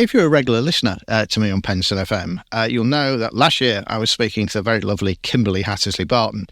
If you're a regular listener to me on Penistone FM, you'll know that last year I was speaking to the very lovely Kimberley Hattersley-Barton.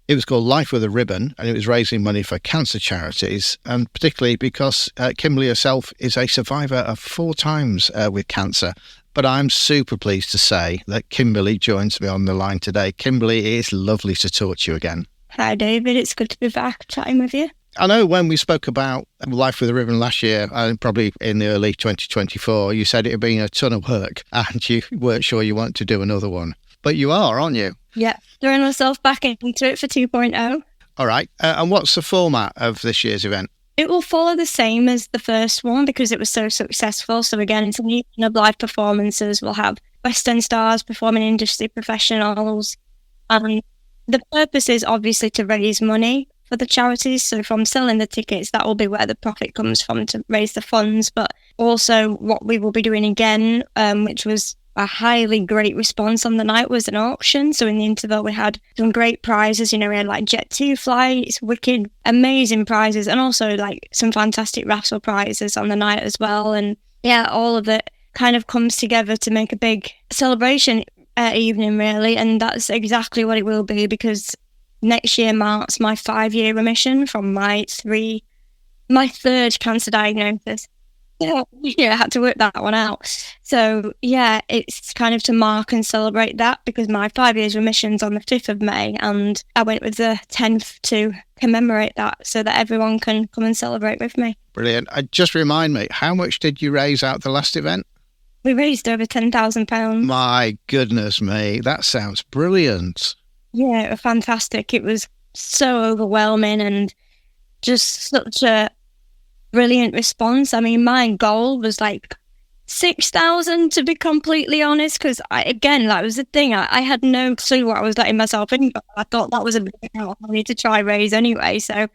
It was called Life with a Ribbon, and it was raising money for cancer charities, and particularly because Kimberley herself is a survivor of 4 times with cancer. But I'm super pleased to say that Kimberley joins me on the line today. Kimberley, it is lovely to talk to you again. Hi, David. It's good to be back chatting with you. I know when we spoke about Life with a Ribbon last year, probably in the early 2024, you said it had been a ton of work and you weren't sure you wanted to do another one. But you are, aren't you? Yeah, throwing myself back into it for 2.0. All right. And what's the format of this year's event? It will follow the same as the first one because it was so successful. So again, it's an evening of live performances. We'll have West End stars, performing industry professionals. And the purpose is obviously to raise money for the charities. So from selling the tickets, that will be where the profit comes from to raise the funds. But also what we will be doing again, which was a highly great response on the night, was an auction. So in the interval, we had some great prizes. We had like Jet 2 flights, wicked, amazing prizes, and also like some fantastic raffle prizes on the night as well. And yeah, all of it kind of comes together to make a big celebration evening, really. And that's exactly what it will be, because next year marks my 5-year remission from my third cancer diagnosis. Yeah, I had to work that one out. So yeah, it's kind of to mark and celebrate that, because my 5 years remission's on the 5th of May, and I went with the 10th to commemorate that so that everyone can come and celebrate with me. Brilliant. Just remind me, how much did you raise out the last event? We raised over £10,000. My goodness me, that sounds brilliant. Yeah, it was fantastic. It was so overwhelming and just such a brilliant response. I mean, my goal was like 6,000, to be completely honest, because that was the thing. I had no clue what I was letting myself in, but I thought that was a big amount I need to try raise anyway. So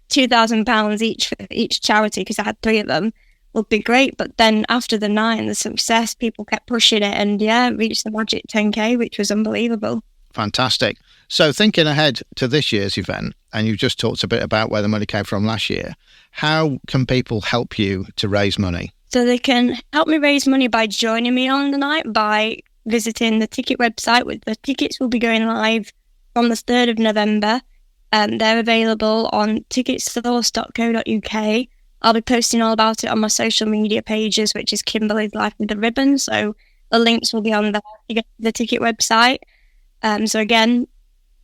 £2,000 each for each charity, because I had 3 of them, would be great. But then after the night and the success, people kept pushing it, and yeah, reached the magic 10K, which was unbelievable. Fantastic. So thinking ahead to this year's event, and you just talked a bit about where the money came from last year, how can people help you to raise money? So they can help me raise money by joining me on the night, by visiting the ticket website. The tickets will be going live from the 3rd of November. They're available on ticketsource.co.uk. I'll be posting all about it on my social media pages, which is Kimberley's Life with a Ribbon. So the links will be on the ticket website. So again,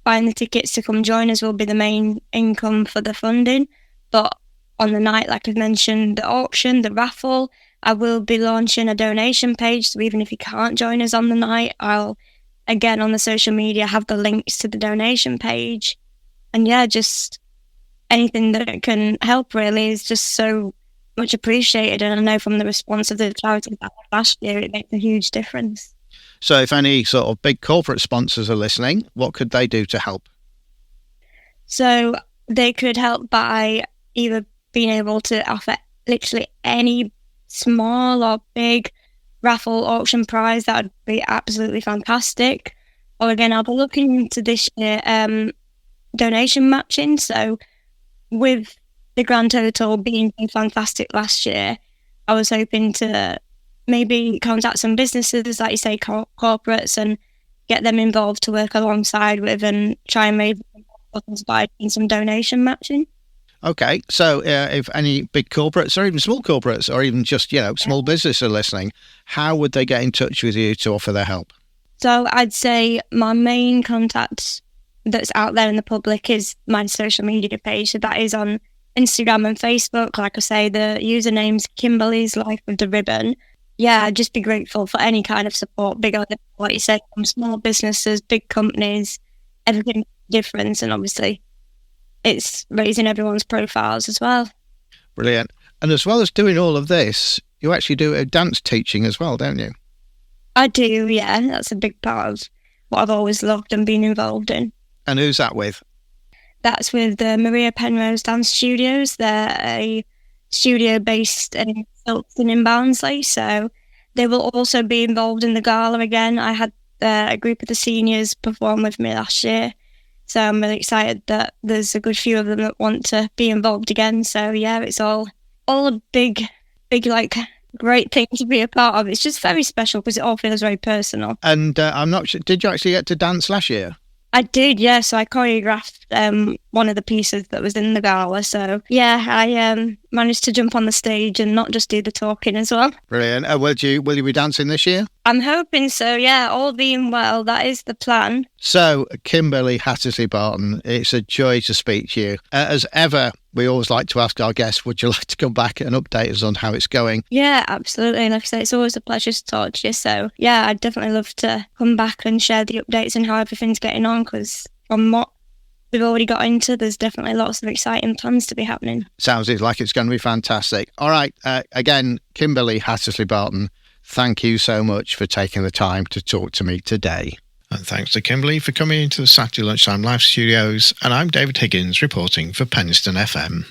buying the tickets to come join us will be the main income for the funding. But on the night, like I've mentioned, the auction, the raffle, I will be launching a donation page. So even if you can't join us on the night, I'll, again, on the social media, have the links to the donation page. And yeah, just anything that can help really is just so much appreciated. And I know from the response of the charity last year, it makes a huge difference. So if any sort of big corporate sponsors are listening, what could they do to help? So they could help by either being able to offer literally any small or big raffle auction prize. That would be absolutely fantastic. Or again, I'll be looking into this year donation matching. So with the grand total being fantastic last year, I was hoping to maybe contact some businesses, like you say, corporates, and get them involved to work alongside with and try and maybe by doing some donation matching. Okay, so if any big corporates or even small corporates or even just, small business are listening, how would they get in touch with you to offer their help? So I'd say my main contact that's out there in the public is my social media page. So that is on Instagram and Facebook. Like I say, the username's Kimberley's Life with the Ribbon. Yeah, I'd just be grateful for any kind of support, big or little, like you said, from small businesses, big companies, everything different. And obviously, it's raising everyone's profiles as well. Brilliant. And as well as doing all of this, you actually do a dance teaching as well, don't you? I do, yeah. That's a big part of what I've always loved and been involved in. And who's that with? That's with the Maria Penrose Dance Studios. They're a studio based in Silkton in Barnsley, so they will also be involved in the gala again. I had a group of the seniors perform with me last year, so I'm really excited that there's a good few of them that want to be involved again. So yeah, it's all a big like great thing to be a part of. It's just very special because it all feels very personal. And I'm not sure, did you actually get to dance last year? I did, yeah. So I choreographed one of the pieces that was in the gala. So yeah, I managed to jump on the stage and not just do the talking as well. Brilliant. Will you be dancing this year? I'm hoping so, yeah. All being well, that is the plan. So, Kimberley Hattersley Barton, it's a joy to speak to you. As ever, we always like to ask our guests, would you like to come back and update us on how it's going? Yeah, absolutely. Like I say, it's always a pleasure to talk to you. So, yeah, I'd definitely love to come back and share the updates and how everything's getting on, because from what we've already got into, there's definitely lots of exciting plans to be happening. Sounds like it's going to be fantastic. All right, again, Kimberley Hattersley Barton, thank you so much for taking the time to talk to me today. And thanks to Kimberley for coming into the Saturday Lunchtime Live studios. And I'm David Higgins reporting for Penistone FM.